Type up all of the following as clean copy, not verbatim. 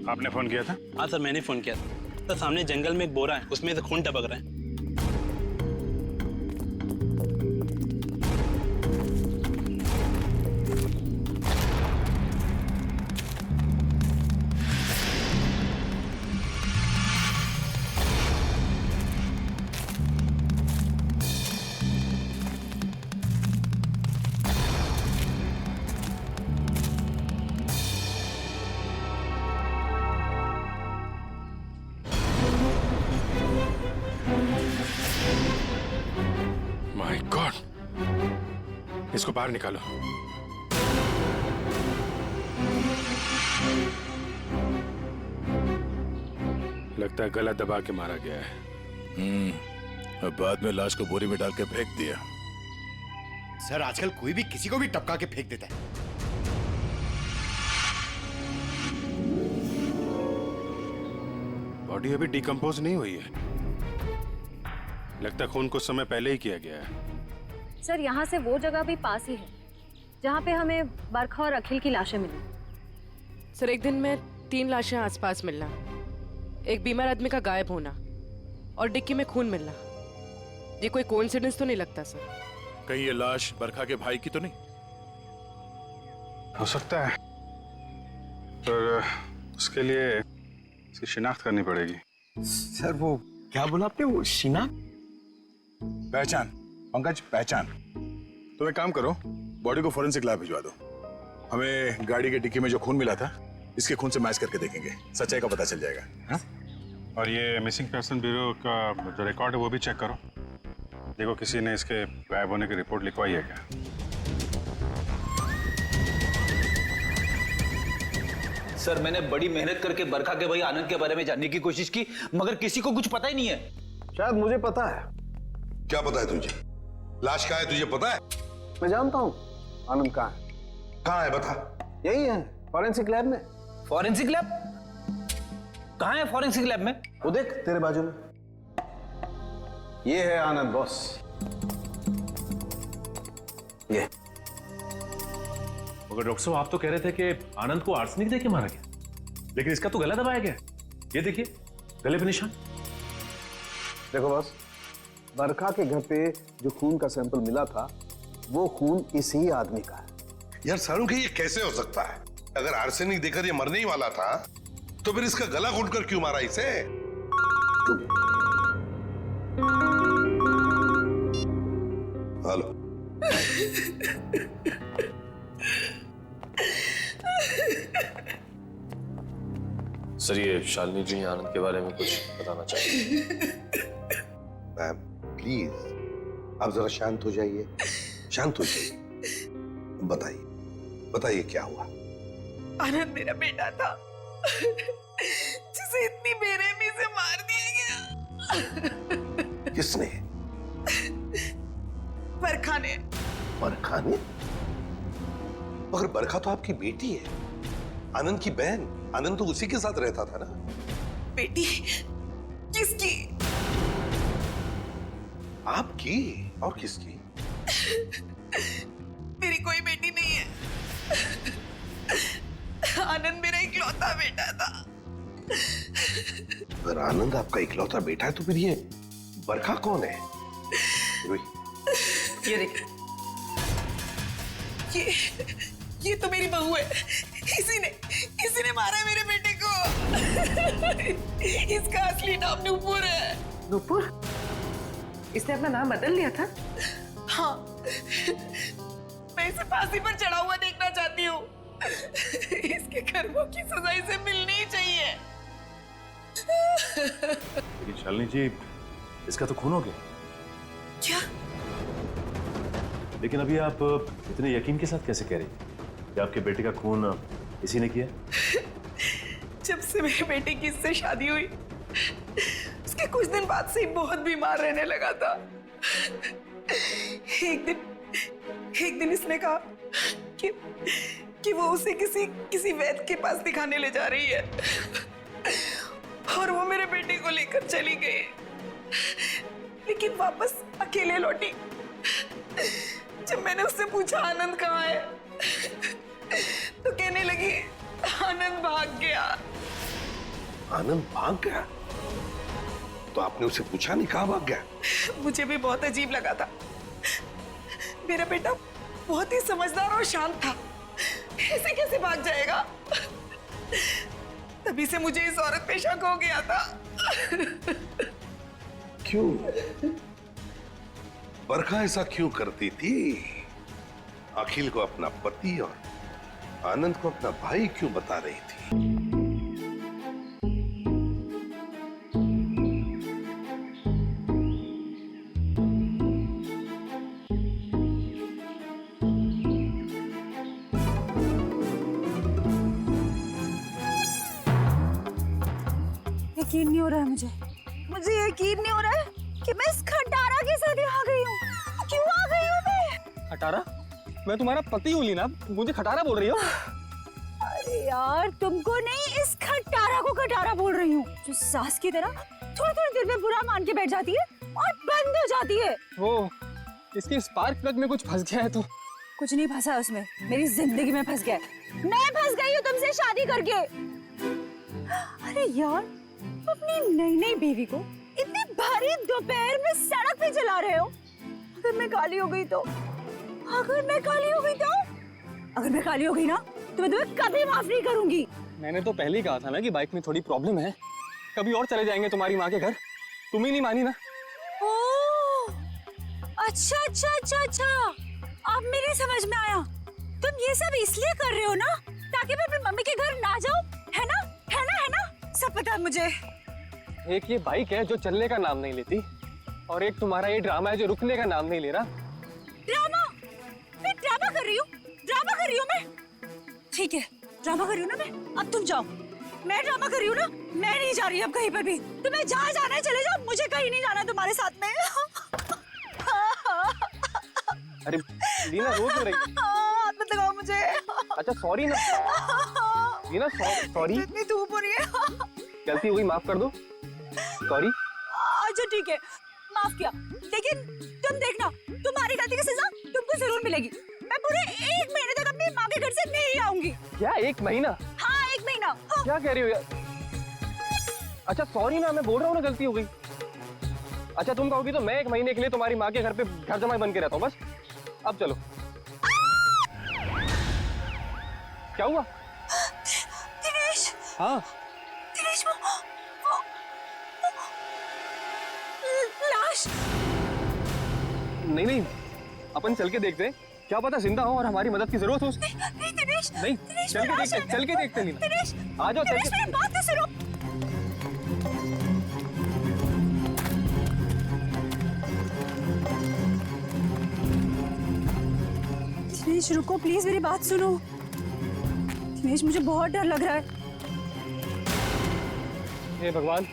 आपने फोन किया था? हाँ सर, मैंने फोन किया था। सर सामने जंगल में एक बोरा है, उसमें से खून टपक रहा है। माय गॉड, इसको बाहर निकालो। लगता है गला दबा के मारा गया है। अब बाद में लाश को बोरी में डाल के फेंक दिया। सर आजकल कोई भी किसी को भी टपका के फेंक देता है। बॉडी अभी डिकम्पोज नहीं हुई है। लगता है खून कुछ समय पहले ही किया गया है। सर यहाँ से वो जगह भी पास ही है जहाँ पे हमें बरखा और अखिल की लाशें मिली। सर एक दिन में 3 लाशें आसपास मिलना, एक बीमार आदमी का गायब होना और डिक्की में खून मिलना, ये कोई कोइंसिडेंस तो नहीं लगता सर? कहीं ये लाश बरखा के भाई की तो नहीं? हो सकता है, पर उसके लिए इसकी शिनाख्त करनी पड़ेगी। सर वो क्या बोला आपने, वो शीना? पहचान पंकज, पहचान। तो एक काम करो, बॉडी को फोरेंसिक लैब भिजवा दो। हमें गाड़ी के डिक्की में जो खून मिला था इसके खून से मैच करके देखेंगे, सच्चाई का पता चल जाएगा। हाँ? और ये मिसिंग पर्सन ब्यूरो का जो रिकॉर्ड है वो भी चेक करो। देखो किसी ने इसके गायब होने की रिपोर्ट लिखवाई है क्या। सर मैंने बड़ी मेहनत करके बरखा के भाई आनंद के बारे में जानने की कोशिश की, मगर किसी को कुछ पता ही नहीं है। शायद मुझे पता है। क्या पता है तुझे? लाश कहाँ है तुझे पता है? मैं जानता हूँ आनंद कहाँ है। कहाँ है बता। यही है, फॉरेंसिक लैब में। Forensic lab? कहाँ है फॉरेंसिक लैब में? वो देख तेरे बाजू में, ये है आनंद बॉस। ये मगर डॉक्टर साहब आप तो कह रहे थे कि आनंद को आर्सेनिक देके मारा गया, लेकिन इसका तो गला दबाया गया। ये देखिए गले पे निशान। देखो बॉस, बरखा के घर पे जो खून का सैंपल मिला था वो खून इसी आदमी का है। यार सारुण ये कैसे हो सकता है? अगर आर्सेनिक देकर ये मरने ही वाला था तो फिर इसका गला घोंटकर क्यों मारा इसे? हेलो। सर ये शालिनी जी आनंद के बारे में कुछ बताना चाहिए। मैम प्लीज आप जरा शांत हो जाइए, शांत हो जाइए। बताइए बताइए क्या हुआ? आनंद मेरा बेटा था जिसे इतनी बेरहमी से मार दिया गया। किसने? बरखा ने। बरखा ने? मगर बरखा तो आपकी बेटी है, आनंद की बहन। आनंद तो उसी के साथ रहता था ना। बेटी? किसकी? आपकी और किसकी? मेरी कोई बेटी नहीं है। आनंद मेरा इकलौता बेटा था। अगर आनंद आपका इकलौता बेटा है तो फिर ये बरखा कौन है? ये देख, ये तो मेरी बहू है। इसी ने मारा है मेरे बेटे को। इसका असली नाम नूपुर है। नूपुर? इसने अपना नाम बदल लिया था? हाँ, मैं इसे फांसी पर चढ़ा हुआ देखना चाहती हूँ। इसके कर्मों की सजा इसे मिलनी ही चाहिए। लेकिन शालिनी जी इसका तो खून हो गया। क्या? लेकिन अभी आप इतने यकीन के साथ कैसे कह रही कि आपके बेटे का खून इसी ने किया? जब से मेरे बेटे की इससे शादी हुई उसके कुछ दिन बाद से ही बहुत बीमार रहने लगा था। एक दिन इसने कहा कि वो उसे किसी वैद्य के पास दिखाने ले जा रही है और वो मेरे बेटे को लेकर चली गई, लेकिन वापस अकेले लौटी। जब मैंने उससे पूछा आनंद कहाँ है तो कहने लगी आनंद भाग गया। आनंद भाग गया? तो आपने उसे पूछा नहीं कहाँ भाग गया? मुझे भी बहुत अजीब लगा था। मेरा बेटा बहुत ही समझदार और शांत था, ऐसे कैसे भाग जाएगा? तभी से मुझे इस औरत पे शक हो गया था। क्यों? बरखा ऐसा क्यों करती थी? अखिल को अपना पति और आनंद को अपना भाई क्यों बता रही थी? यकीन नहीं हो रहा है मुझे यकीन नहीं हो रहा है कि मैं इस खटारा के साथ यहाँ गई हूँ। क्यों आ गई हूँ मैं? खटारा? मैं तुम्हारा पति हूँ लीना, मुझे खटारा बोल रही हो? अरे यार, तुमको नहीं, इस खटारा को खटारा बोल रही हूँ, जो सास की तरह थोड़ी थोड़ी देर में बुरा मान के बैठ जाती है और बंद हो जाती है। वो इसके स्पार्क प्लग में कुछ फंस गया है तो? कुछ नहीं फंसा उसमें, मेरी जिंदगी में फंस गया है। मैं फंस गई हूँ तुमसे शादी करके। अरे यार, अपनी नई नई बीवी को इतनी भारी दोपहर में सड़क पे चला रहे हो। अगर मैं काली हो गई तो? अगर मैं काली हो गई तो? अगर मैं काली हो गई ना तो मैं तुम्हें कभी माफ नहीं करूंगी। मैंने तो पहले ही कहा था ना कि बाइक में थोड़ी प्रॉब्लम है, कभी और चले जाएंगे तुम्हारी माँ के घर। तुम ही नहीं मानी ना। ओह, अच्छा अच्छा अच्छा अच्छा, अब मेरी समझ में आया। तुम ये सब इसलिए कर रहे हो ना ताकि मैं अपनी मम्मी के घर ना जाऊं, है ना? है ना? है ना? सब पता है मुझे। एक ये बाइक है जो चलने का नाम नहीं लेती, और एक तुम्हारा ये ड्रामा है जो रुकने का नाम नहीं ले रहा। ड्रामा? मैं ड्रामा कर रही हूँ? ड्रामा कर रही हूँ मैं? ठीक है, ड्रामा कर रही हूँ ना मैं। अब तुम जाओ। मैं ड्रामा कर रही हूँ ना, मैं नहीं जा रही अब कहीं पर भी। तुम्हें जहाँ जाना है चले जाओ, मुझे कहीं नहीं जाना तुम्हारे साथ में। अरे लीना, रो क्यों रही? हाथ मत लगाओ मुझे। अच्छा सॉरी ना लीना, सॉरी। इतनी धूप हो रही है। गलती हुई, माफ कर दो। सॉरी। अच्छा ठीक है, माफ किया, लेकिन तुम देखना, तुम्हारी गलती की सजा तुमको जरूर मिलेगी। मैं पूरे 1 महीने तक अपनी माँ के घर से नहीं आऊंगी। क्या 1 महीना? हाँ 1 महीना। हाँ। क्या कह रही हो यार? अच्छा सॉरी ना, मैं बोल रहा हूँ ना गलती हो गई। अच्छा तुम कहोगी तो मैं 1 महीने के लिए तुम्हारी माँ के घर पे घर जमाई बन के रहता हूँ बस। अब चलो। क्या हुआ? दिनेश। हाँ दिनेश, वो लाश। नहीं, अपन चल के देखते हैं, क्या पता जिंदा हो और हमारी मदद की जरूरत हो उसको। नहीं दिनेश, नहीं, चल के देखते लीना। दिनेश, आ जाओ, दिनेश मेरी बात तो सुनो। दिनेश रुको प्लीज, मेरी बात सुनो। दिनेश मुझे बहुत डर लग रहा है। हे भगवान,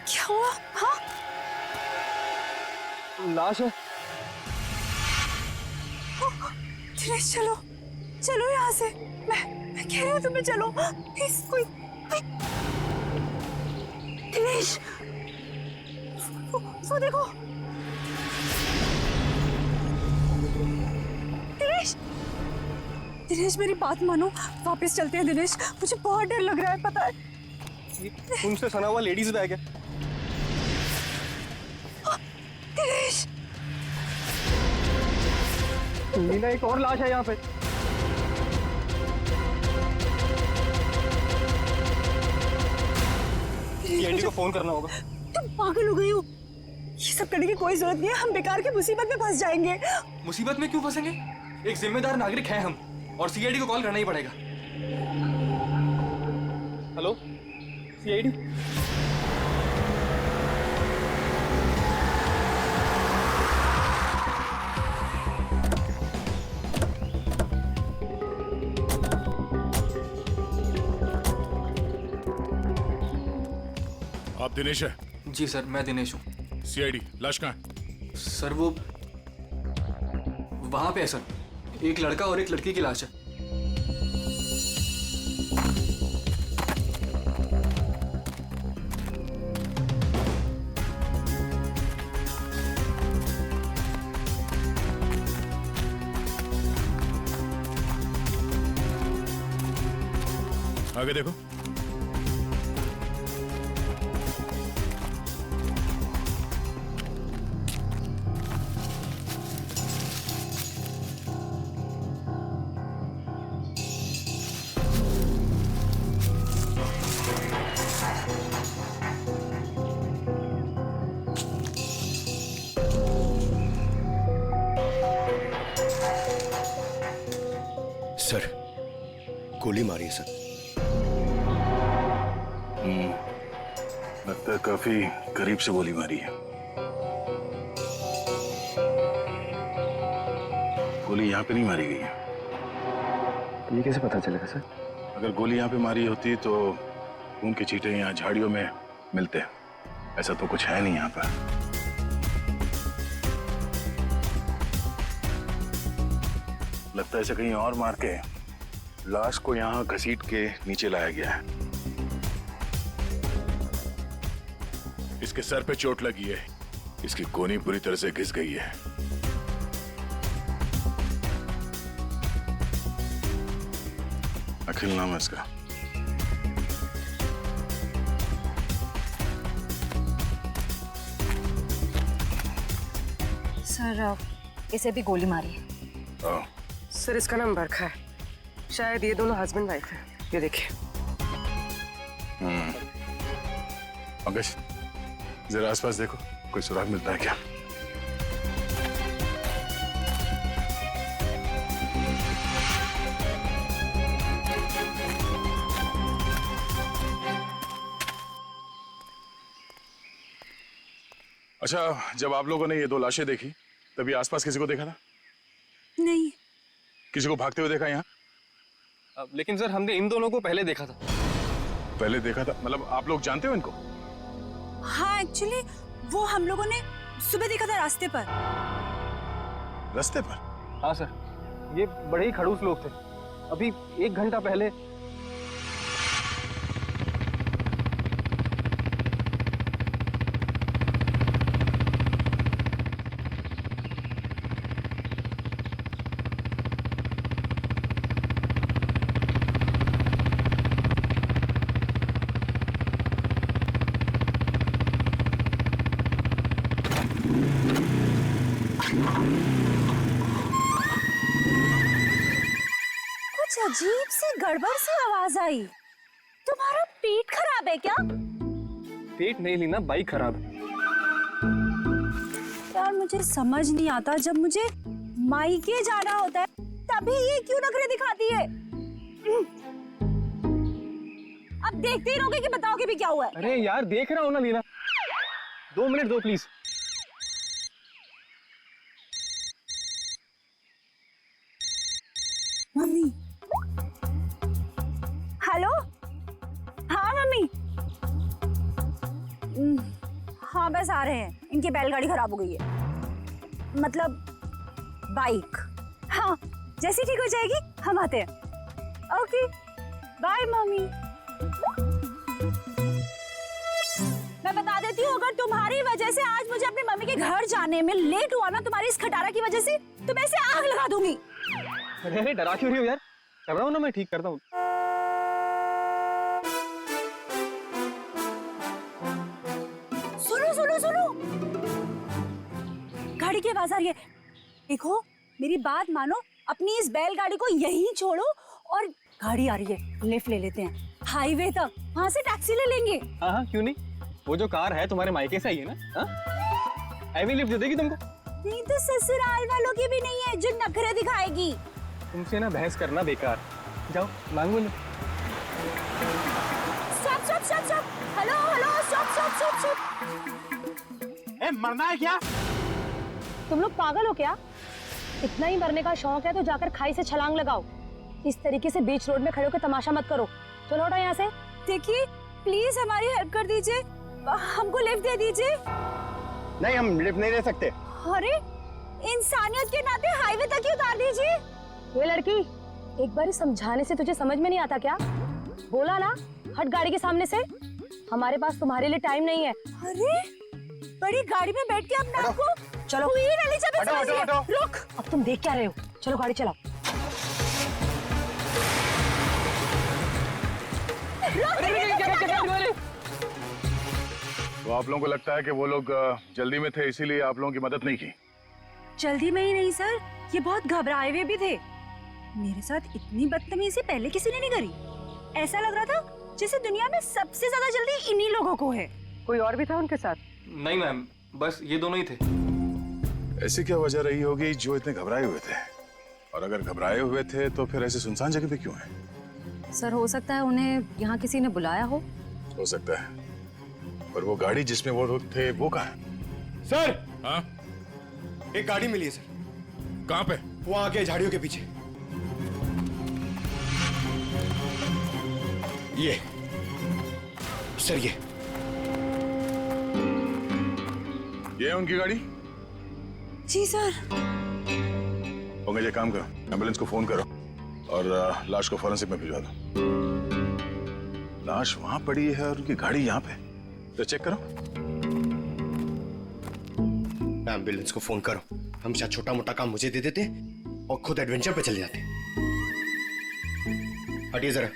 क्या हुआ? हाँ? लाश है। दिनेश चलो, चलो यहाँ से। मैं कह रही हूँ तुम्हें चलो प्लीज। कोई दिनेश, वो देखो। दिनेश, दिनेश मेरी बात मानो, वापस चलते हैं दिनेश। मुझे बहुत डर लग रहा है, पता है। तुमसे सना हुआ लेडीज बैग है। दिनेश, लीना एक और लाश है यहाँ पे। एडी को फोन करना होगा। तुम पागल हो गई हो? ये सब करने की कोई जरूरत नहीं है, हम बेकार की मुसीबत में फंस जाएंगे। मुसीबत में क्यों फंसेंगे? एक जिम्मेदार नागरिक है हम, और सीआईडी को कॉल करना ही पड़ेगा। Hello CID? आप दिनेश है? जी सर, मैं दिनेश हूँ। सीआईडी, लाश कहाँ है? सर वो वहां पे है सर, एक लड़का और एक लड़की की लाश है। आगे देखो। सर, गोली मारी है सर। लगता है काफी करीब से गोली मारी है। गोली यहाँ पे नहीं मारी गई है। ये कैसे पता चलेगा सर? अगर गोली यहाँ पे मारी होती तो खून के छींटे यहाँ झाड़ियों में मिलते। ऐसा तो कुछ है नहीं यहाँ पर। लगता है इसे कहीं और मार के लाश को यहाँ घसीट के नीचे लाया गया है। इसके सर पे चोट लगी है, इसकी गोनी पूरी तरह से घिस गई है। अखिल नाम है इसका। सर इसे भी गोली मारी है। सर इसका नाम बरखा है, शायद ये दोनों हस्बैंड वाइफ है। ये देखिए। पंकज जरा आसपास देखो, कोई सुराग मिलता है क्या? अच्छा, जब आप लोगों ने ये दो लाशें देखी तभी आसपास किसी को देखा था? नहीं। किसी को भागते हुए देखा यहाँ? लेकिन सर हमने इन दोनों को पहले देखा था। पहले देखा था मतलब आप लोग जानते हो इनको? हाँ एक्चुअली वो हम लोगों ने सुबह देखा था रास्ते पर। रास्ते पर? हाँ सर, ये बड़े ही खड़ूस लोग थे। अभी 1 घंटा पहले। अजीब सी गड़बड़ सी आवाज आई। तुम्हारा पेट खराब है क्या? पेट नहीं लीना, बाइक खराब है। यार मुझे समझ नहीं आता, जब मुझे मायके जाना होता है तभी ये क्यों नखरे दिखाती है? अब देखते ही रहोगे कि बताओगे भी क्या हुआ है? अरे यार देख रहा हूँ ना लीना, 2 मिनट दो प्लीज। मम्मी। हेलो। हाँ मम्मी। हाँ बस आ रहे हैं, इनकी बैलगाड़ी खराब हो गई है, मतलब बाइक। हाँ जैसी ठीक हो जाएगी हम आते हैं। Okay bye mummy. मैं बता देती हूँ, अगर तुम्हारी वजह से आज मुझे अपनी मम्मी के घर जाने में लेट हुआ ना, तुम्हारी इस खटारा की वजह से, तो मैं इसे आग लगा दूंगी। अरे डरा क्यों रही हो यार? कर रहा हूँ ना, मैं ठीक करता हूँ। सुनो सुनो सुनो, गाड़ी की आवाज आ रही है। देखो मेरी बात मानो, अपनी इस बैलगाड़ी को यहीं छोड़ो और गाड़ी आ रही है, लिफ्ट ले लेते हैं हाईवे तक, वहां से टैक्सी ले लेंगे। हाँ हाँ क्यों नहीं, वो जो कार है तुम्हारे मायके से आई है ना, हाँ हैवी लिफ्ट दे देगी तुमको। नहीं तो ससुराल वालों की भी नहीं है जो नखरे दिखाएगी। तुमसे ना बहस करना बेकार, जाओ मांगो lift. Stop stop stop stop, hello hello stop stop stop stop. ए, मरना है क्या? तुम लोग पागल हो क्या? इतना ही मरने का शौक है तो जाकर खाई से छलांग लगाओ। इस तरीके से बीच रोड में खड़े होकर तमाशा मत करो। चलो हटो यहाँ से। देखिए प्लीज हमारी हेल्प कर दीजिए, हमको लिफ्ट दे दीजिए। नहीं हम लिफ्ट नहीं दे सकते। अरे इंसानियत के नाते हाईवे तक ही उतार दीजिए। ये लड़की, एक बार समझाने से तुझे समझ में नहीं आता क्या? बोला ना हट गाड़ी के सामने से। हमारे पास तुम्हारे लिए टाइम नहीं है। अरे बड़ी गाड़ी में बैठ के अपने आप को चलो रुक। अब तुम देख क्या रहे हो? चलो गाड़ी चलाओ। तो आप लोगों को लगता है कि वो लोग जल्दी में थे इसीलिए आप लोगों की मदद नहीं की? जल्दी में ही नहीं सर, ये बहुत घबराए हुए भी थे। मेरे साथ इतनी बदतमीजी पहले किसी ने नहीं करी। ऐसा लग रहा था जैसे दुनिया में सबसे ज्यादा जल्दी इन्हीं लोगों को है। कोई और भी था उनके साथ? नहीं मैम, बस ये दोनों ही थे। ऐसी क्या वजह रही होगी जो इतने घबराए हुए थे? और अगर घबराए हुए थे तो फिर ऐसे सुनसान जगह पे क्यों है? सर हो सकता है उन्हें यहाँ किसी ने बुलाया हो। हो सकता है, पर वो गाड़ी जिसमें वो लोग थे वो कहाँ है? सर हाँ एक गाड़ी मिली है सर, कहाँ पे? वहां आगे झाड़ियों के पीछे। ये सर ये है उनकी गाड़ी? जी सर। पंकज एक काम करो, एम्बुलेंस को फोन करो और लाश को फॉरेंसिक में भिजवा दो। लाश वहां पड़ी है और उनकी गाड़ी यहाँ पे, तो चेक करो। एम्बुलेंस को फोन करो। हम शायद छोटा मोटा काम मुझे दे देते और खुद एडवेंचर पे चले जाते। हटिए जरा।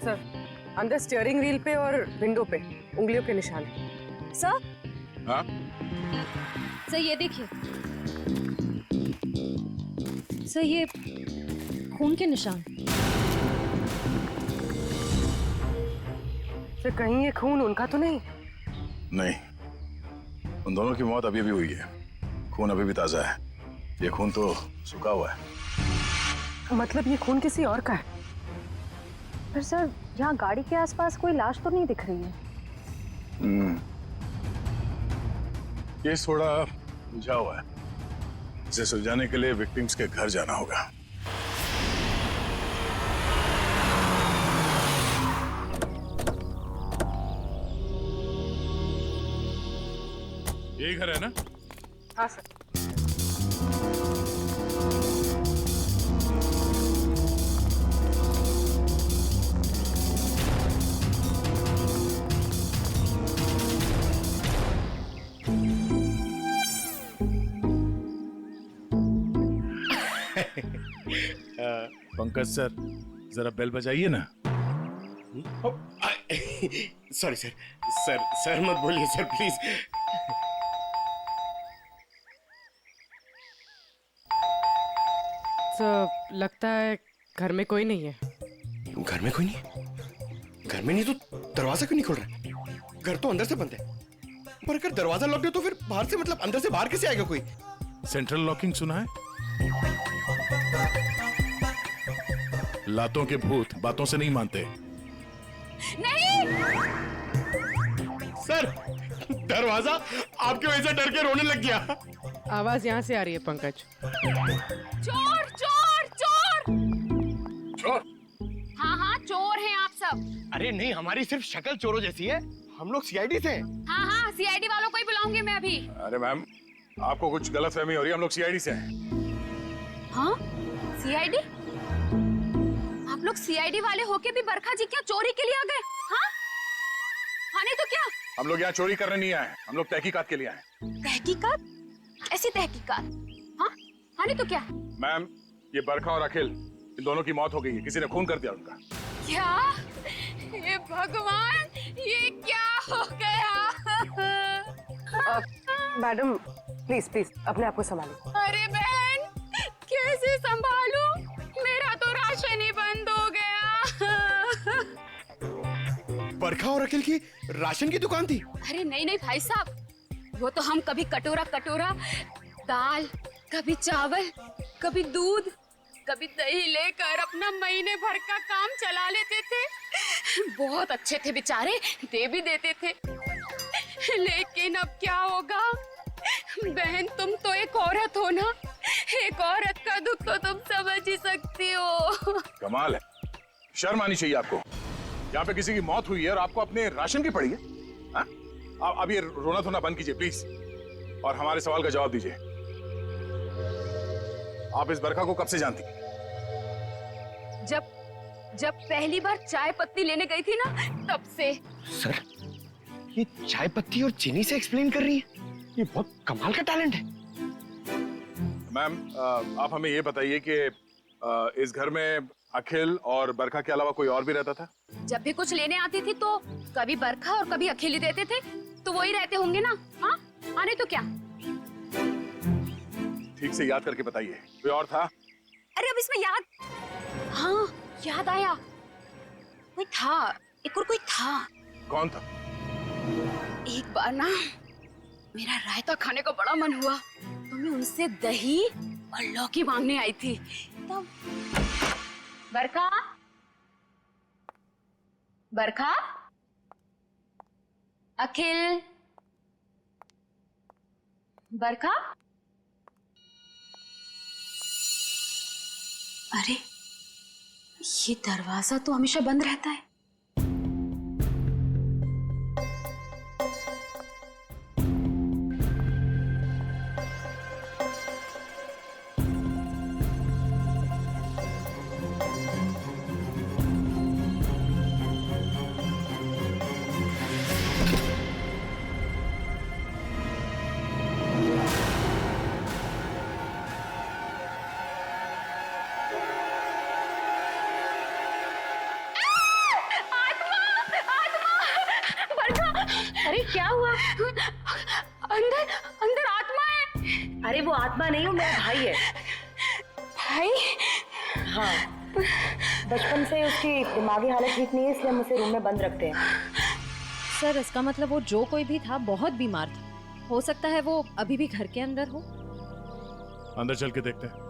सर अंदर स्टीयरिंग व्हील पे और विंडो पे उंगलियों के निशान हैं। सर हाँ सर ये देखिए सर, ये खून के निशान। सर कहीं ये खून उनका तो नहीं? नहीं, उन दोनों की मौत अभी अभी हुई है, खून अभी भी ताजा है। ये खून तो सूखा हुआ है। मतलब ये खून किसी और का है? पर सर यहाँ गाड़ी के आसपास कोई लाश तो नहीं दिख रही है। केस थोड़ा उलझा हुआ है, इसे सुलझाने के लिए विक्टिम्स के घर जाना होगा। यही घर है ना? हाँ सर। पंकज सर जरा बेल बजाइए ना। सॉरी सर, सर मत बोलिए सर प्लीज। तो लगता है घर में कोई नहीं है। घर में कोई नहीं? घर में नहीं तो दरवाजा क्यों नहीं खोल रहा? घर तो अंदर से बंद है, पर अगर दरवाजा लॉक है तो फिर बाहर से, मतलब अंदर से बाहर कैसे आएगा कोई? सेंट्रल लॉकिंग सुना है? लातों के भूत बातों से नहीं मानते। नहीं सर दरवाजा आपकी वजह से डर के रोने लग गया। आवाज यहाँ से आ रही है पंकज। चोर चोर चोर चोर? हाँ हाँ चोर हैं आप सब। अरे नहीं, हमारी सिर्फ शक्ल चोरों जैसी है, हम लोग सीआईडी से हैं। हाँ हाँ सीआईडी वालों को ही बुलाऊंगी मैं अभी। अरे मैम, आपको कुछ गलतफहमी हो रही है, हम लोग सीआईडी से हैं। हाँ सीआईडी? आप लोग सीआईडी वाले होके भी बरखा जी क्या चोरी के लिए आ गए? हाँ हाँ नहीं तो क्या? हम लोग यहाँ चोरी करने नहीं आए, हम लोग तहकीकात के लिए आए। तहकीकात? ऐसी तहकीकात? हाँ हाँ नहीं तो क्या? मैम, ये बरखा और अखिल, इन दोनों की मौत हो गई है, किसी ने खून कर दिया उनका। क्या? ये भगवान, ये क्या हो गया? मैडम प्लीज प्लीज अपने आप को संभालो। अरे बहन कैसे संभालूं? मेरा तो राशन ही बंद हो गया। बरखा और अखिल की राशन की दुकान थी? अरे नहीं नहीं भाई साहब, वो तो हम कभी कटोरा कटोरा दाल, कभी चावल, कभी दूध, कभी दही लेकर अपना महीने भर का काम चला लेते थे। बहुत अच्छे थे बेचारे, दे भी देते थे। लेकिन अब क्या होगा? बहन तुम तो एक औरत हो ना, एक औरत का दुख तो तुम समझ ही सकती हो। कमाल है, शर्म आनी चाहिए आपको। यहाँ पे किसी की मौत हुई है और आपको अपने राशन की पड़ी है। हाँ? अब ये रोना धोना बंद कीजिए प्लीज, और हमारे सवाल का जवाब दीजिए। आप इस बरखा को कब से जानती? जब पहली बार चाय पत्ती लेने गई थी ना, तब से। सर ये चाय पत्ती और चीनी से एक्सप्लेन कर रही है, ये बहुत कमाल का टैलेंट है। मैम, आप हमें ये बताइए कि इस घर में अखिल और बरखा के अलावा कोई और भी रहता था? जब भी कुछ लेने आती थी तो कभी बरखा और कभी अखिल ही देते थे, तो वही रहते होंगे ना। हाँ, आने तो क्या। ठीक से याद करके बताइए, कोई और था? अरे अब इसमें याद, हाँ याद आया, कोई था, एक और कोई था। कौन था? एक बार ना मेरा रायता खाने का बड़ा मन हुआ, तो मैं उनसे दही और लौकी मांगने आई थी। तब बरखा, बरखा, अखिल, बरखा। अरे ये दरवाजा तो हमेशा बंद रहता है। अरे क्या हुआ? अंदर अंदर आत्मा है। अरे वो आत्मा नहीं, वो मेरा भाई है। भाई? हाँ, बचपन से उसकी दिमागी हालत ठीक नहीं है, इसलिए हम उसे रूम में बंद रखते हैं। सर इसका मतलब वो जो कोई भी था बहुत बीमार था, हो सकता है वो अभी भी घर के अंदर हो। अंदर चल के देखते हैं।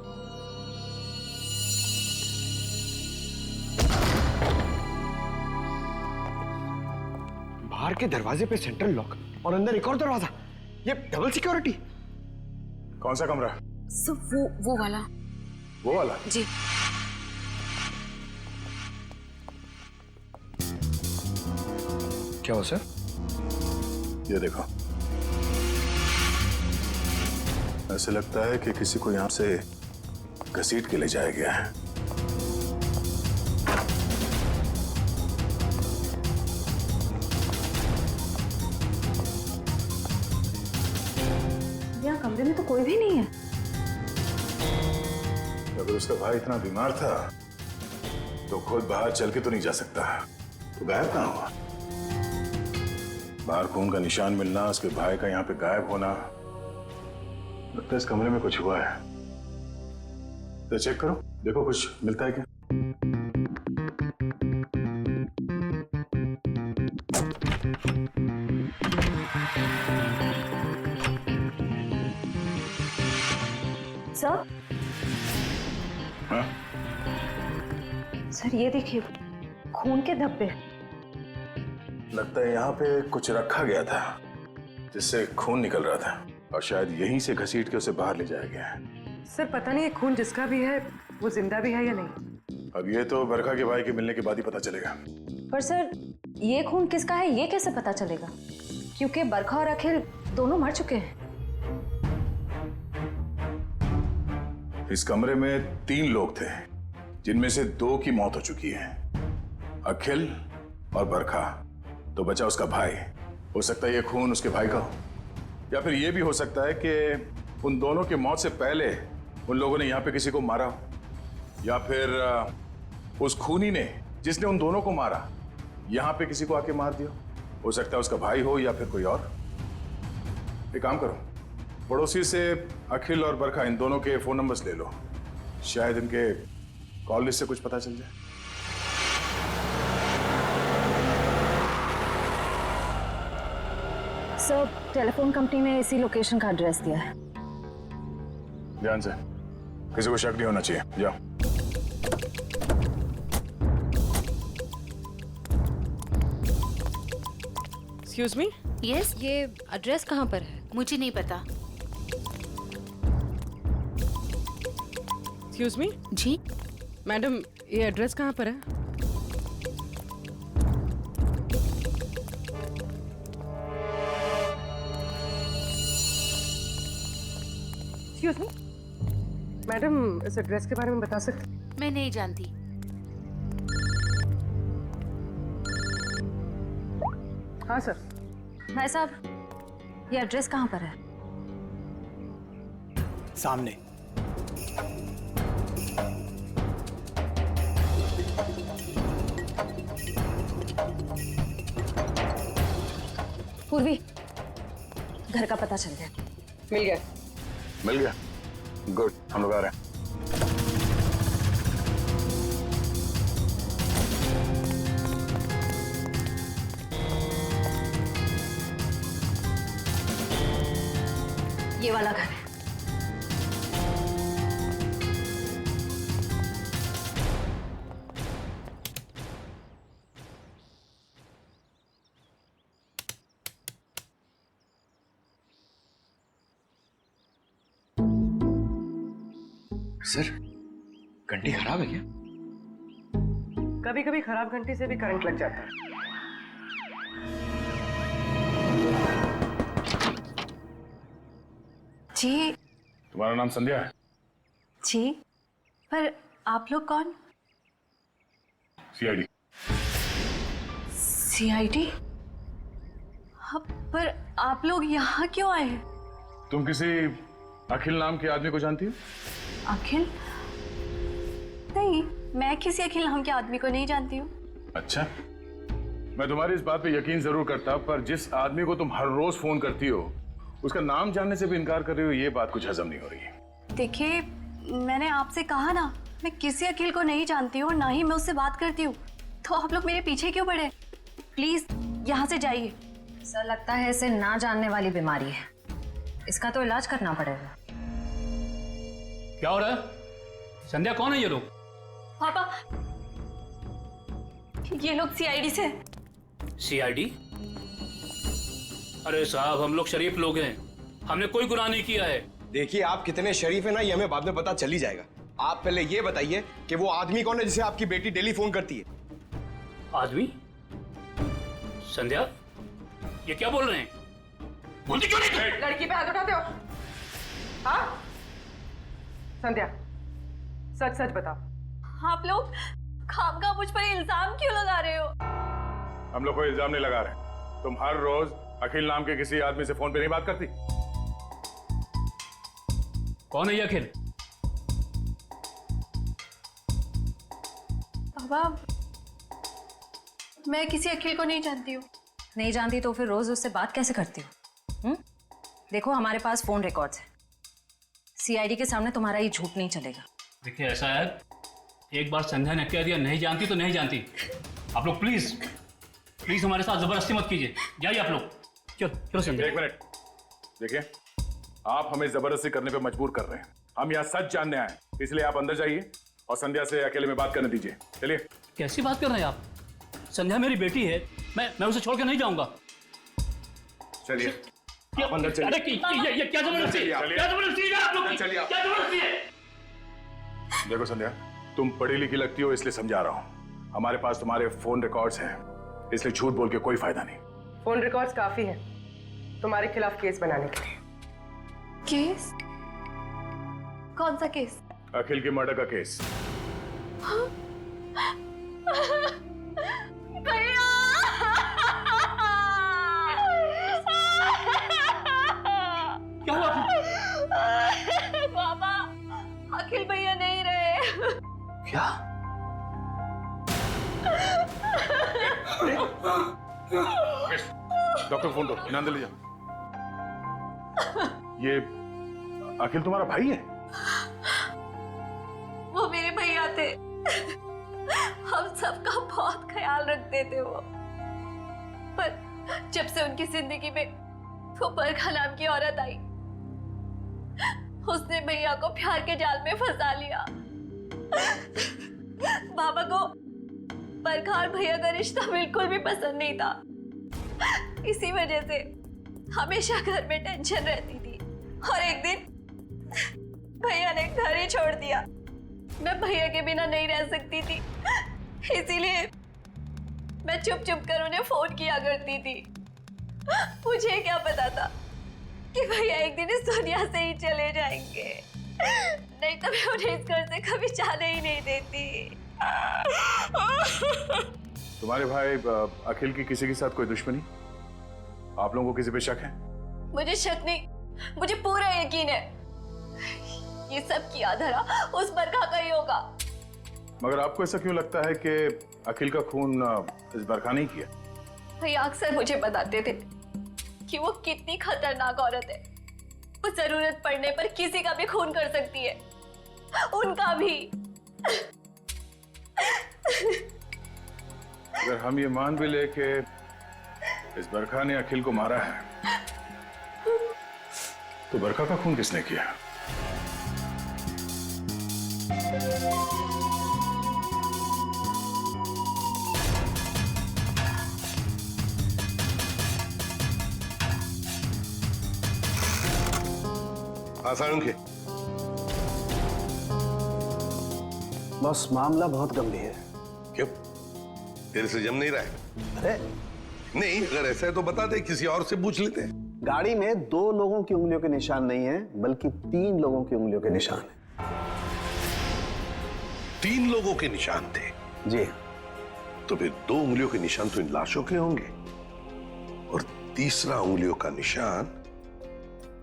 बाहर के दरवाजे पे सेंट्रल लॉक और अंदर एक और दरवाजा, ये डबल सिक्योरिटी। कौन सा कमरा? सब वो वाला। वो वाला? जी। क्या हो सर? ये देखो, ऐसे लगता है कि किसी को यहां से घसीट के ले जाया गया है। यहाँ कमरे में तो कोई भी नहीं है। अगर उसका भाई इतना बीमार था तो खुद बाहर चल के तो नहीं जा सकता, तो गायब कहाँ हुआ? बाहर खून का निशान मिलना, उसके भाई का यहाँ पे गायब होना, लगता है इस कमरे में कुछ हुआ है। तो चेक करो, देखो कुछ मिलता है क्या। सर? हाँ? सर ये देखिए, खून के धब्बे। लगता है यहाँ पे कुछ रखा गया था जिससे खून निकल रहा था, और शायद यहीं से घसीट के उसे बाहर ले जाया गया है। सर पता नहीं ये खून जिसका भी है वो जिंदा भी है या नहीं। अब ये तो बरखा के भाई के मिलने के बाद ही पता चलेगा। पर सर ये खून किसका है ये कैसे पता चलेगा? क्योंकि बरखा और अखिल दोनों मर चुके हैं। इस कमरे में 3 लोग थे, जिनमें से 2 की मौत हो चुकी है, अखिल और बरखा। तो बचा उसका भाई। हो सकता है ये खून उसके भाई का हो, या फिर ये भी हो सकता है कि उन दोनों की मौत से पहले उन लोगों ने यहाँ पे किसी को मारा हो, या फिर उस खूनी ने जिसने उन दोनों को मारा यहाँ पे किसी को आके मार दिया। हो सकता है उसका भाई हो या फिर कोई और। एक काम करो, पड़ोसी से अखिल और बरखा इन दोनों के फोन नंबर्स ले लो, शायद इनके कॉल लिस्ट से कुछ पता चल जाए। सर टेलीफोन कंपनी ने इसी लोकेशन का एड्रेस दिया है। ध्यान से, किसी को शक नहीं होना चाहिए। जाओ। Excuse me? यस, ये एड्रेस कहाँ पर है? मुझे नहीं पता। Excuse me? जी मैडम ये एड्रेस कहाँ पर है? एक्सक्यूज मी मैडम, इस एड्रेस के बारे में बता सकते? मैं नहीं जानती। हाँ सर। भाई साहब ये एड्रेस कहाँ पर है? सामने। पूर्वी, घर का पता चल गया। मिल गया। मिल गया? गुड, हम लोग आ रहे हैं। ये वाला घर है। सर, घंटी खराब है क्या? कभी कभी खराब घंटी से भी करंट लग जाता है। जी। तुम्हारा नाम संध्या है? जी, पर आप लोग कौन? सीआईडी। सीआईडी? पर आप लोग यहाँ क्यों आए हैं? तुम किसी अखिल नाम के आदमी को जानती हो? अखिल? नहीं, मैं किसी अखिल नाम के आदमी को नहीं जानती हूँ। अच्छा, मैं तुम्हारी इस बात पे यकीन जरूर करता, पर जिस आदमी को तुम हर रोज फोन करती हो उसका नाम जानने से भी इनकार कर रही हो, ये बात कुछ हजम नहीं हो रही है। देखिए, मैंने आपसे कहा ना, मैं किसी अखिल को नहीं जानती हूँ और ना ही मैं उससे बात करती हूँ, तो आप लोग मेरे पीछे क्यों पड़े? प्लीज यहाँ से जाइए। सर, लगता है इसे ना जानने वाली बीमारी है, इसका तो इलाज करना पड़ेगा। क्या हो रहा है? संध्या, कौन है ये लोग? पापा, ये लोग सीआईडी से। सीआईडी? अरे साहब, हम लोग शरीफ लोग हैं, हमने कोई गुनाह नहीं किया है। देखिए, आप कितने शरीफ हैं ना, ये हमें बाद में पता चल ही जाएगा। आप पहले ये बताइए कि वो आदमी कौन है जिसे आपकी बेटी डेली फोन करती है? आदमी? संध्या, ये क्या बोल रहे हैं? बोलती क्यों नहीं? लड़की पे हाथ उठाते हो? हाँ? संध्या, सच सच बताओ। आप लोग खामखा मुझ पर इल्जाम क्यों लगा रहे हो? हम लोग कोई इल्जाम नहीं लगा रहे। तुम हर रोज अखिल नाम के किसी आदमी से फोन पे नहीं बात करती? कौन है ये अखिल? बाबा, मैं किसी अखिल को नहीं जानती हूँ। नहीं जानती तो फिर रोज उससे बात कैसे करती हो? देखो, हमारे पास फोन रिकॉर्ड्स है, सीआईडी के सामने तुम्हारा ये झूठ नहीं चलेगा। देखिए, ऐसा है, एक बार संध्या ने कह दिया नहीं जानती तो नहीं जानती। आप लोग प्लीज प्लीज हमारे साथ जबरदस्ती मत कीजिए। जाइए आप लोग। चलो चलो संध्या। एक मिनट, देखिए, आप हमें जबरदस्ती करने पे मजबूर कर रहे हैं। हम यहाँ सच जानने आए, इसलिए आप अंदर जाइए और संध्या से अकेले में बात करने दीजिए। चलिए। कैसी बात कर रहे हैं आप? संध्या मेरी बेटी है, मैं उसे छोड़ के नहीं जाऊंगा। चलिए, आप अंदर चलिए। अरे ये क्या जबरदस्ती है? क्या जबरदस्ती है आप लोग की? चलिए। क्या जबरदस्ती है? देखो संध्या, तुम पढ़ी लिखी लगती हो, इसलिए समझा रहा हूँ। हमारे पास तुम्हारे फोन रिकॉर्ड्स हैं, इसलिए झूठ बोल के कोई फायदा नहीं। फोन रिकॉर्ड्स काफी है तुम्हारे खिलाफ केस बनाने के लिए। केस? कौन सा केस? अखिल के मर्डर का केस। भैया! क्या हुआ? बाबा, अखिल भैया नहीं रहे। क्या? डॉक्टर फोन दो, ध्यान दे लीजिए। ये अखिल तुम्हारा भाई है? वो मेरे भैया थे, हम सबका बहुत ख्याल रखते थे वो। पर जब से उनकी जिंदगी में वो बरखा नाम की औरत आई, उसने भैया को प्यार के जाल में फंसा लिया। बाबा को बरखा और भैया का रिश्ता बिल्कुल भी पसंद नहीं था। इसी वजह से हमेशा घर में टेंशन रहती थी और एक दिन भैया ने घर ही छोड़ दिया। मैं भैया के बिना नहीं रह सकती थी, इसीलिए मैं चुप चुप कर उन्हें फोन किया करती थी। मुझे क्या पता था कि भैया एक दिन इस दुनिया से ही चले जाएंगे, नहीं तो मैं उन्हें इस घर से कभी जाने ही नहीं देती। तुम्हारे भाई अखिल की किसी के साथ कोई दुश्मनी? आप लोगों को किसी पे शक है? मुझे शक नहीं, मुझे पूरा यकीन है ये सब किया धरा उस बरखा का ही होगा। मगर आपको ऐसा क्यों लगता है कि अखिल का खून इस बरखा नहीं किया? भैया अक्सर मुझे बताते थे कि वो कितनी खतरनाक औरत है। वो जरूरत पड़ने पर किसी का भी खून कर सकती है, उनका भी। अगर हम ये मान भी ले कि इस बरखा ने अखिल को मारा है, तो बरखा का खून किसने किया? आसान के बस मामला बहुत गंभीर है। क्यों? तेरे से जम नहीं रहा है? अरे नहीं, अगर ऐसा है तो बता दे, किसी और से पूछ लेते हैं। गाड़ी में 2 लोगों की उंगलियों के निशान नहीं है, बल्कि 3 लोगों की उंगलियों के निशान है। 3 लोगों के निशान थे? जी। तो फिर 2 उंगलियों के निशान तो इन लाशों के होंगे, और तीसरा उंगलियों का निशान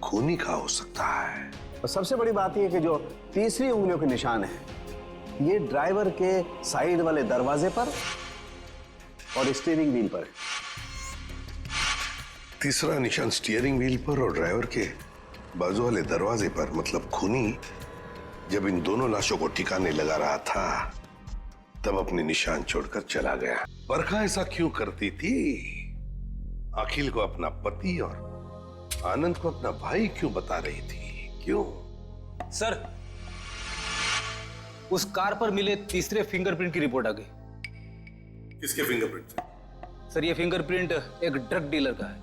खूनी का हो सकता है। और सबसे बड़ी बात यह कि जो तीसरी उंगलियों के निशान है, ये ड्राइवर के साइड वाले दरवाजे पर और स्टीयरिंग व्हील पर है। तीसरा निशान स्टीयरिंग व्हील पर और ड्राइवर के बाजू वाले दरवाजे पर, मतलब खूनी जब इन दोनों लाशों को ठिकाने लगा रहा था, तब अपने निशान छोड़कर चला गया। बरखा ऐसा क्यों करती थी? अखिल को अपना पति और आनंद को अपना भाई क्यों बता रही थी? क्यों? सर, उस कार पर मिले तीसरे फिंगरप्रिंट की रिपोर्ट आ गई। किसके फिंगरप्रिंट? सर, ये फिंगरप्रिंट एक ड्रग डीलर का है,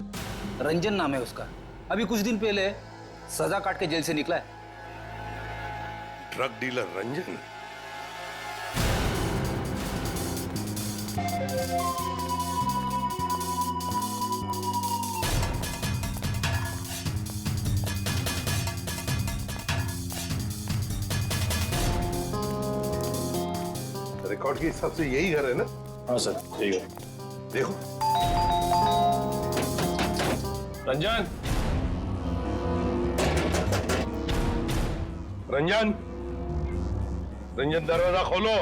रंजन नाम है उसका। अभी कुछ दिन पहले सजा काट के जेल से निकला है। Drug dealer Ranjan? रिकॉर्ड के हिसाब से यही घर है ना? हाँ सर, ठीक है। देखो रंजन, रंजन, रंजन दरवाजा खोलो।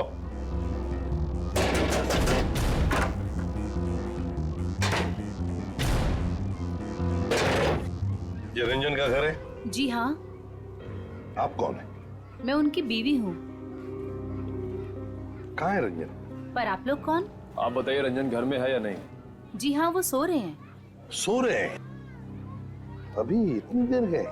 ये रंजन का घर है? जी हाँ। आप कौन है? मैं उनकी बीवी हूँ। कहाँ है रंजन? पर आप लोग कौन? आप बताइए, रंजन घर में है या नहीं? जी हाँ, वो सो रहे हैं। सो रहे हैं? अभी इतनी देर गए?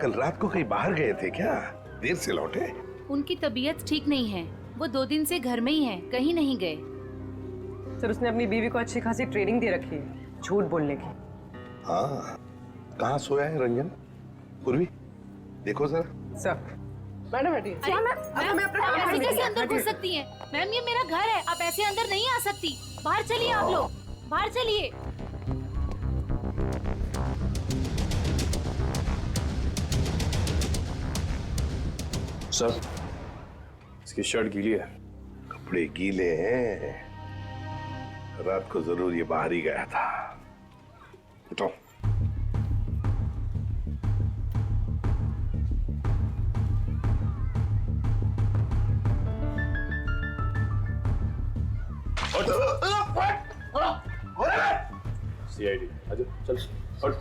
कल रात को कहीं बाहर गए थे क्या? देर से लौटे? उनकी तबीयत ठीक नहीं है, वो 2 दिन से घर में ही हैं, कहीं नहीं गए। सर, उसने अपनी बीवी को अच्छी खासी ट्रेनिंग दे रखी है झूठ बोलने की। हाँ, कहाँ सोया है रंजन? पूर्वी, देखो जरा। सर, मैडम बैठिए। आप ऐसे कैसे अंदर घुस सकती हैं? मैम, ये मेरा घर है, आप ऐसे अंदर नहीं आ सकती। बाहर चलिए आप लोग, बाहर चलिए। सर, इसकी शर्ट गीली है। कपड़े गीले हैं? रात को जरूर ये बाहर ही गया था। उठो। सीआईडी, आजा, चल।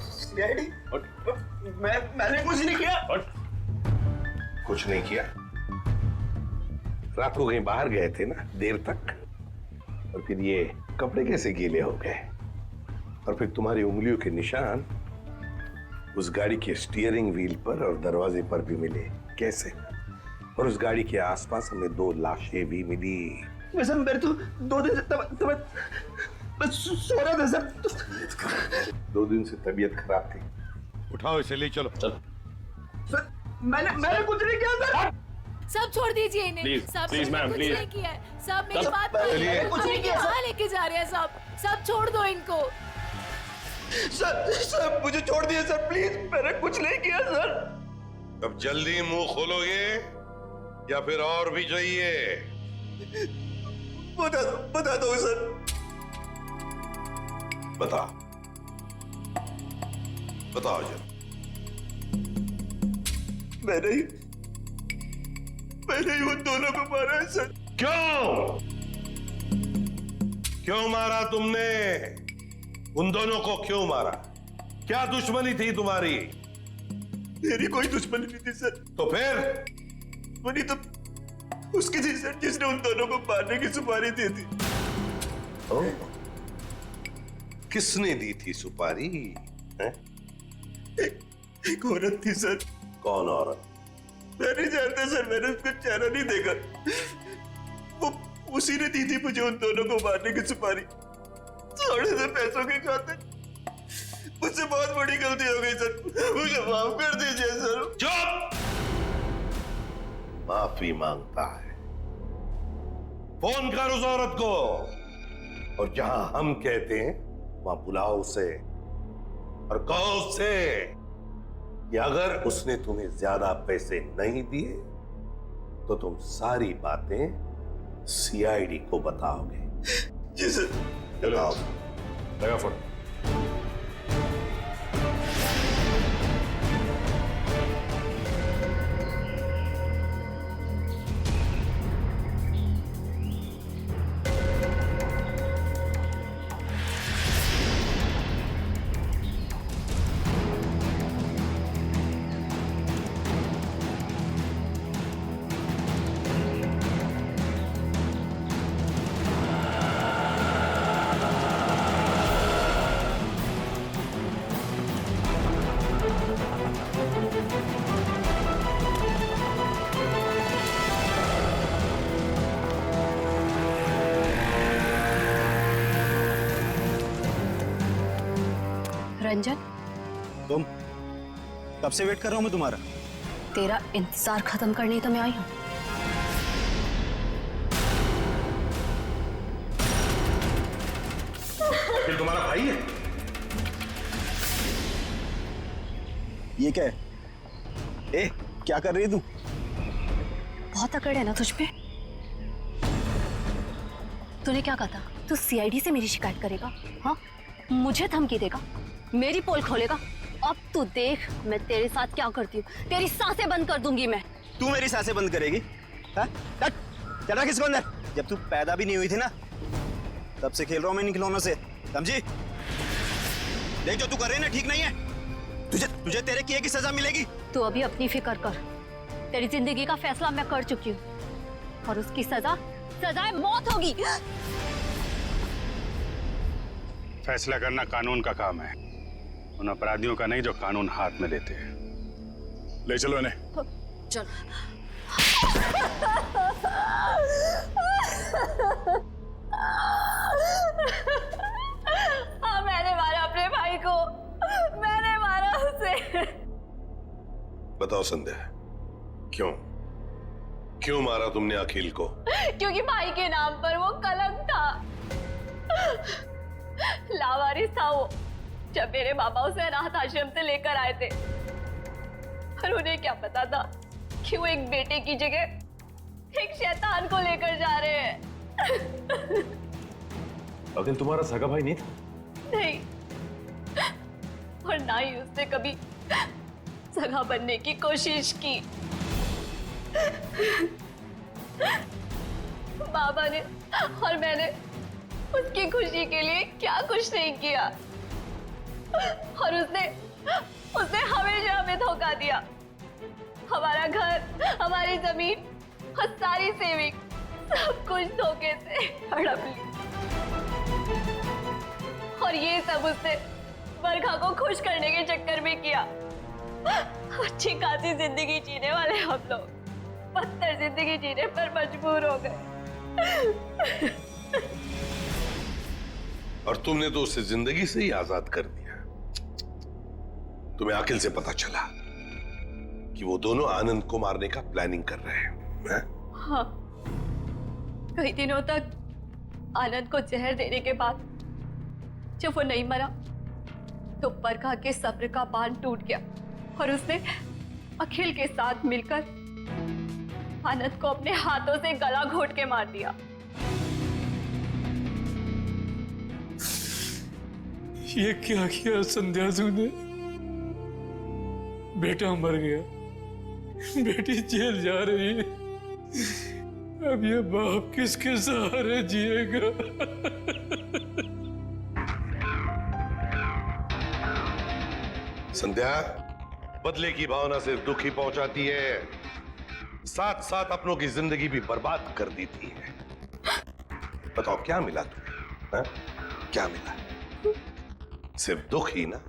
सीआईडी? मैंने कुछ नहीं किया। कुछ नहीं किया? रात को कहीं बाहर गए थे ना, देर तक, और फिर ये कपड़े कैसे गीले हो गए? और फिर तुम्हारी उंगलियों के निशान उस गाड़ी के स्टीयरिंग व्हील पर और दरवाजे पर भी मिले, कैसे? और उस गाड़ी के आसपास हमें 2 लाशें भी मिली। वैसे मेरे तो 2 दिन से बस सो रहा था सर। 2 दिन से तबीयत खराब थी। उठाओ इसे, ले चलो। चल। सर, मैंने कुछ नहीं किया सर। सब छोड़ दीजिए इन्हें। Please, सब please, ma'am, कुछ please. नहीं किया है। सब मेरी सब- बात चलिए। कुछ नहीं किया। कहाँ लेके जा रहे हैं? सब छोड़ दो इनको। सर मुझे छोड़ दिए सर, प्लीज। मैंने कुछ नहीं किया सर। अब जल्दी मुंह खोलोगे या फिर और भी चाहिए? बता दो सर। बताओ, बताओ जरा। मैंने ही उन दोनों को मारा है सर। क्यों? क्यों मारा तुमने? उन दोनों को क्यों मारा? क्या दुश्मनी थी तुम्हारी? मेरी कोई दुश्मनी नहीं थी सर। तो फिर? दुश्मनी तो उसकी थी सर, जिसने उन दोनों को मारने की सुपारी दी थी। किसने दी थी सुपारी? एक औरत थी सर। कौन औरत? मैं नहीं जानता सर, मैंने उसका चेहरा नहीं देखा। वो उसी ने दी थी मुझे उन दोनों को मारने की सुपारी, थोड़े से पैसों के खातिर। मुझसे बहुत बड़ी गलती हो गई सर, मुझे माफ कर दीजिए सर। चुप! माफी मांगता है? फोन कर उस औरत को, और जहां हम कहते हैं वहां बुलाओ उसे और कहो उससे कि अगर उसने तुम्हें ज्यादा पैसे नहीं दिए तो तुम सारी बातें सीआईडी को बताओगे। जी सर। चलो लगा फोन। रंजन, तुम? कब से वेट कर रहा हूं मैं तुम्हारा। तेरा इंतजार खत्म करने तो मैं आई हूँ। फिर तुम्हारा भाई है? ये क्या है? ए, क्या कर रही है तू? बहुत अकड़ है ना तुझ पे। तूने क्या कहा था? तू सीआईडी से मेरी शिकायत करेगा? हाँ, मुझे धमकी देगा, मेरी पोल खोलेगा। अब तू देख मैं तेरे साथ क्या करती हूँ। तेरी सांसें बंद कर दूंगी मैं। तू मेरी सांसें बंद करेगी? हाँ? चला किसको अंदर? जब तू पैदा भी नहीं हुई थी ना, तब से खेल रहा हूं मैं इन खिलौनों से, समझी? देख जो तू कर रही है ना, ठीक नहीं है। तुझे तेरे किए की सजा मिलेगी। तू अभी अपनी फिक्र कर। तेरी जिंदगी का फैसला मैं कर चुकी हूँ और उसकी सजा मौत होगी। फैसला करना कानून का काम है, उन अपराधियों का नहीं जो कानून हाथ में लेते हैं। ले चलो इन्हें। चल। हाँ, मैंने मारा अपने भाई को, मैंने मारा उसे। बताओ संध्या, क्यों मारा तुमने अखिल को? क्योंकि भाई के नाम पर वो कलंक था। लावारिस था वो। जब मेरे बाबा उसे अनाथ आश्रम से लेकर आए थे, और उन्हें क्या पता था कि वो एक बेटे की जगह एक शैतान को लेकर जा रहे हैं। अखिल तुम्हारा सगा भाई नहीं था? नहीं, और ना ही उसने कभी सगा बनने की कोशिश की। बाबा ने और मैंने उसकी खुशी के लिए क्या कुछ नहीं किया, और उसने हमेशा हमें धोखा दिया। हमारा घर, हमारी जमीन और सारी सेविंग, सब कुछ धोखे से हड़प ली। और ये सब उसने बरखा को खुश करने के चक्कर में किया। अच्छी खासी जिंदगी जीने वाले हम लोग बदतर जिंदगी जीने पर मजबूर हो गए। और तुमने तो उसे जिंदगी से ही आजाद कर दिया। तुम्हें अखिल से पता चला कि वो दोनों आनंद को मारने का प्लानिंग कर रहे हैं। हाँ, कई दिनों तक आनंद को जहर देने के बाद जब वो नहीं मरा तो बरखा के सब्र का बांध टूट गया और उसने अखिल के साथ मिलकर आनंद को अपने हाथों से गला घोट के मार दिया। ये क्या किया संध्या तूने? बेटा मर गया, बेटी जेल जा रही है, अब ये बाप किसके सहारे जिएगा? संध्या, बदले की भावना सिर्फ दुख ही पहुंचाती है, साथ साथ अपनों की जिंदगी भी बर्बाद कर देती है। बताओ क्या मिला तुम्हें? हा? क्या मिला? सिर्फ दुख ही ना?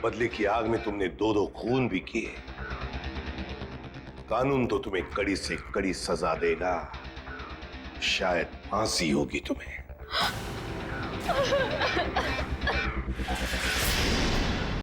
बदले की आग में तुमने 2-2 खून भी किए। कानून तो तुम्हें कड़ी से कड़ी सजा देगा, शायद फांसी होगी तुम्हें।